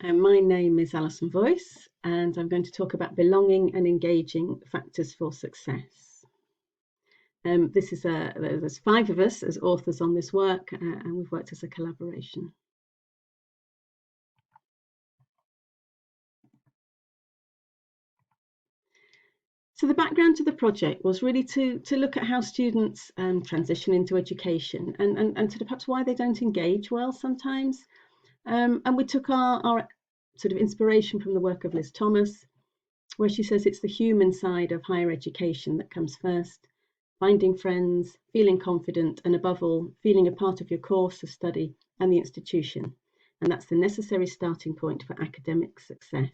My name is Alison Voice, and I'm going to talk about belonging and engaging factors for success. There's 5 of us as authors on this work, and we've worked as a collaboration. So the background to the project was really to look at how students transition into education and to perhaps why they don't engage well sometimes. And we took our sort of inspiration from the work of Liz Thomas, where she says it's the human side of higher education that comes first, finding friends, feeling confident, and above all, feeling a part of your course of study and the institution. And that's the necessary starting point for academic success.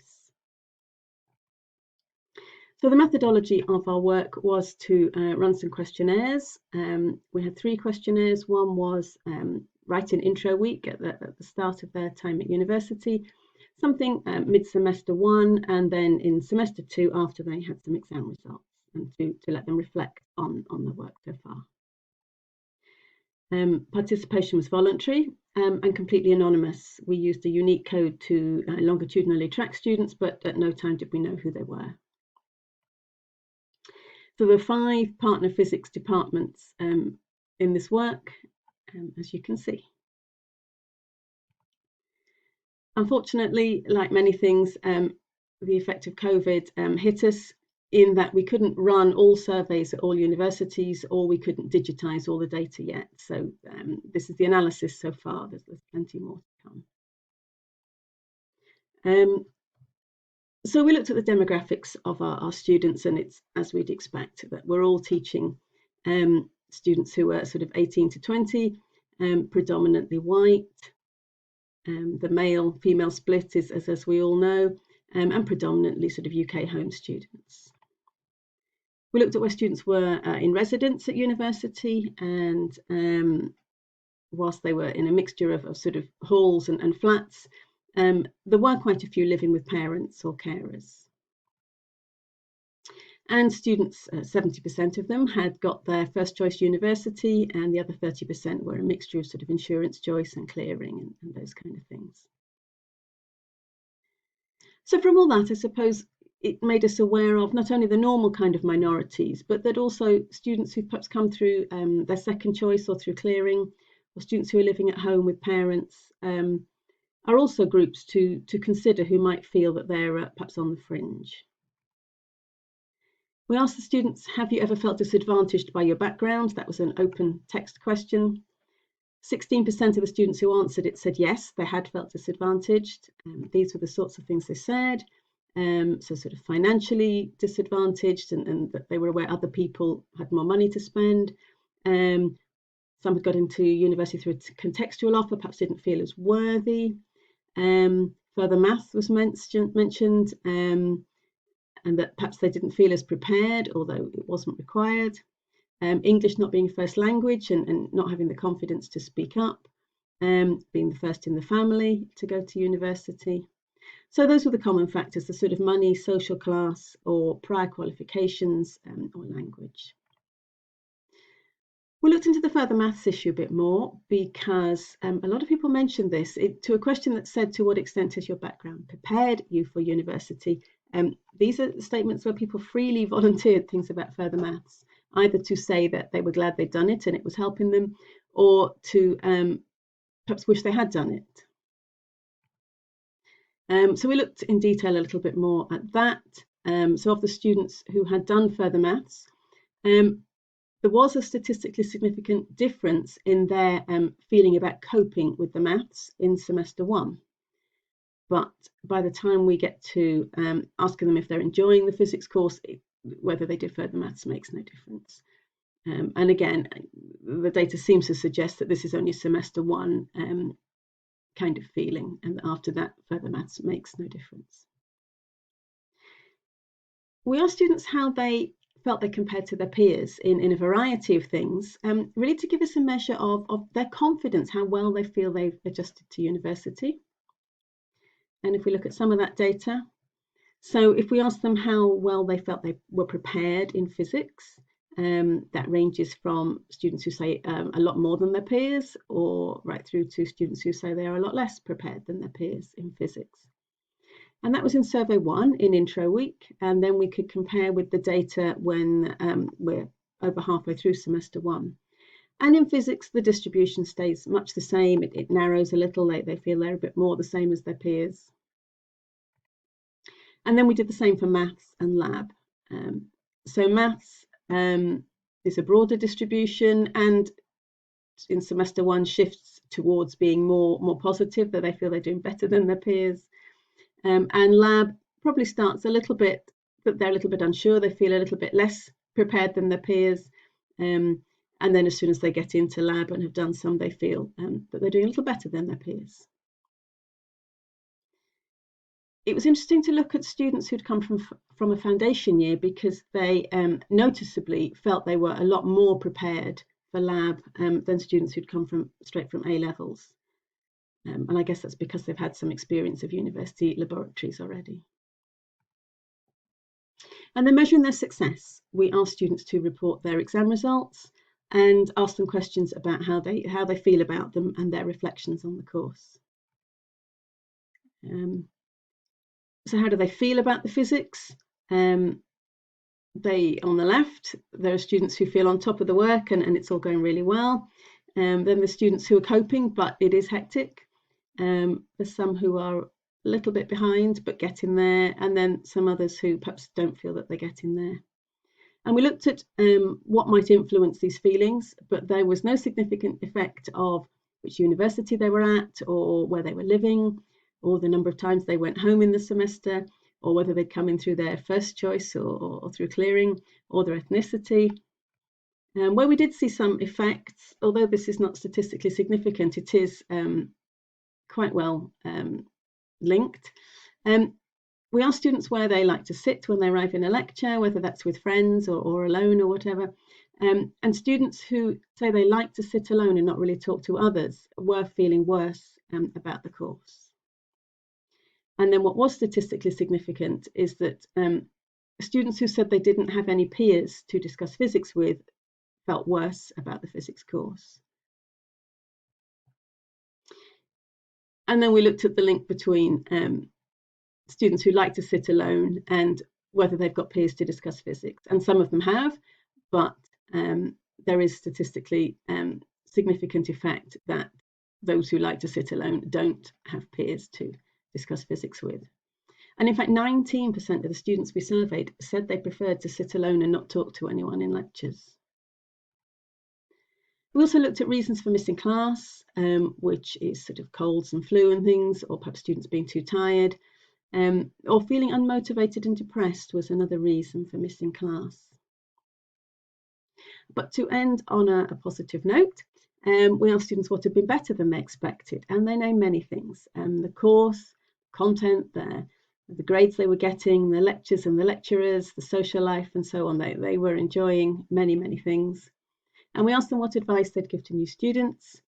So the methodology of our work was to run some questionnaires. We had 3 questionnaires. One was write an intro week at the start of their time at university, something mid-semester 1, and then in semester 2 after they had some exam results, and to let them reflect on the work so far. Participation was voluntary and completely anonymous. We used a unique code to longitudinally track students, but at no time did we know who they were. So there were 5 partner physics departments in this work, as you can see. Unfortunately, like many things, the effect of COVID hit us in that we couldn't run all surveys at all universities, or we couldn't digitize all the data yet. So this is the analysis so far. There's plenty more to come. So we looked at the demographics of our students, and it's as we'd expect that we're all teaching students who are sort of 18 to 20, predominantly white. The male-female split is, as we all know, and predominantly sort of UK home students. We looked at where students were in residence at university, and whilst they were in a mixture of sort of halls and flats, there were quite a few living with parents or carers. And students, 70% of them had got their first choice university, and the other 30% were a mixture of sort of insurance choice and clearing and those kind of things. So from all that, I suppose it made us aware of not only the normal kind of minorities, but that also students who've perhaps come through their second choice or through clearing, or students who are living at home with parents, are also groups to consider who might feel that they're perhaps on the fringe. We asked the students, have you ever felt disadvantaged by your background? That was an open text question. 16% of the students who answered it said yes, they had felt disadvantaged. These were the sorts of things they said. So sort of financially disadvantaged, and that they were aware other people had more money to spend. Some had got into university through a contextual offer, perhaps didn't feel as worthy. Further math was mentioned, and that perhaps they didn't feel as prepared, although it wasn't required. English not being first language and not having the confidence to speak up, being the first in the family to go to university. So those were the common factors, the sort of money, social class, or prior qualifications, or language. We looked into the further maths issue a bit more because a lot of people mentioned this to a question that said, to what extent has your background prepared you for university? These are statements where people freely volunteered things about further maths, either to say that they were glad they'd done it and it was helping them, or to perhaps wish they had done it. So we looked in detail a little bit more at that. So of the students who had done further maths, there was a statistically significant difference in their feeling about coping with the maths in semester 1. But by the time we get to asking them if they're enjoying the physics course, whether they did further maths makes no difference. And again, the data seems to suggest that this is only semester 1 kind of feeling, and after that, further maths makes no difference. We asked students how they felt they compared to their peers in a variety of things, really to give us a measure of their confidence, how well they feel they've adjusted to university. And if we look at some of that data, so if we ask them how well they felt they were prepared in physics, that ranges from students who say a lot more than their peers, or right through to students who say they are a lot less prepared than their peers in physics. And that was in survey 1 in intro week, and then we could compare with the data when we're over halfway through semester 1. And in physics, the distribution stays much the same. It narrows a little. They feel they're a bit more the same as their peers. And then we did the same for maths and lab. So maths is a broader distribution, and in semester 1 shifts towards being more positive, that they feel they're doing better than their peers. And lab probably starts a little bit, that they're a little bit unsure. They feel a little bit less prepared than their peers. And then as soon as they get into lab and have done some, they feel that they're doing a little better than their peers. It was interesting to look at students who'd come from a foundation year, because they noticeably felt they were a lot more prepared for lab than students who'd come straight from A levels. And I guess that's because they've had some experience of university laboratories already. And then measuring their success, we asked students to report their exam results and ask them questions about how they feel about them and their reflections on the course. So how do they feel about the physics? On the left, there are students who feel on top of the work and it's all going really well. Then there's students who are coping, but it is hectic. There's some who are a little bit behind but getting there, and then some others who perhaps don't feel that they're getting there. And we looked at what might influence these feelings, but there was no significant effect of which university they were at, or where they were living, or the number of times they went home in the semester, or whether they'd come in through their first choice or through clearing, or their ethnicity. Where we did see some effects, although this is not statistically significant, it is quite well linked. We asked students where they like to sit when they arrive in a lecture, whether that's with friends or alone or whatever. And students who say they like to sit alone and not really talk to others were feeling worse about the course. And then what was statistically significant is that students who said they didn't have any peers to discuss physics with felt worse about the physics course. And then we looked at the link between students who like to sit alone and whether they've got peers to discuss physics. And some of them have, but there is statistically significant effect that those who like to sit alone don't have peers to discuss physics with. And in fact, 19% of the students we surveyed said they preferred to sit alone and not talk to anyone in lectures. We also looked at reasons for missing class, which is sort of colds and flu and things, or perhaps students being too tired, or feeling unmotivated and depressed was another reason for missing class. But to end on a positive note, we asked students what had been better than they expected, and they named many things: the course, content, the grades they were getting, the lectures and the lecturers, the social life, and so on. They were enjoying many things. And we asked them what advice they'd give to new students.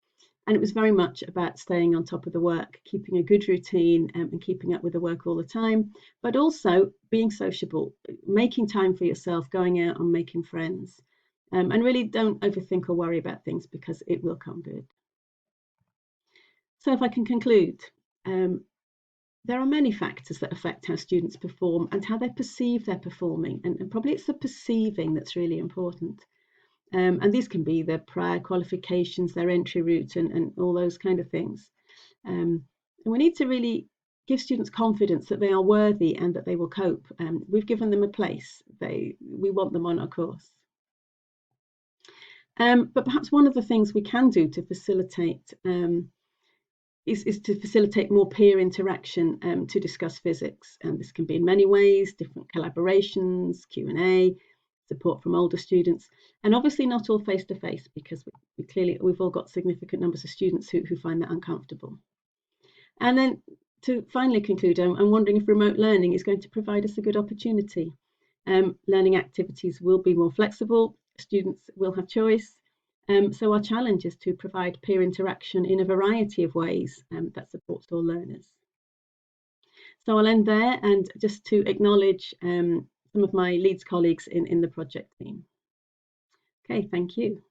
And it was very much about staying on top of the work, keeping a good routine and keeping up with the work all the time, but also being sociable, making time for yourself, going out and making friends. And really don't overthink or worry about things, because it will come good. So if I can conclude, there are many factors that affect how students perform and how they perceive they're performing. And probably it's the perceiving that's really important. And these can be their prior qualifications, their entry route, and all those kind of things. And we need to really give students confidence that they are worthy and that they will cope. We've given them a place. We want them on our course. But perhaps one of the things we can do to facilitate is to facilitate more peer interaction to discuss physics. And this can be in many ways: different collaborations, Q&A, support from older students, and obviously not all face-to-face, because we've all got significant numbers of students who find that uncomfortable. And then to finally conclude, I'm wondering if remote learning is going to provide us a good opportunity. Learning activities will be more flexible, students will have choice, so our challenge is to provide peer interaction in a variety of ways that supports all learners. So I'll end there, and just to acknowledge some of my Leeds colleagues in the project team. Okay, thank you.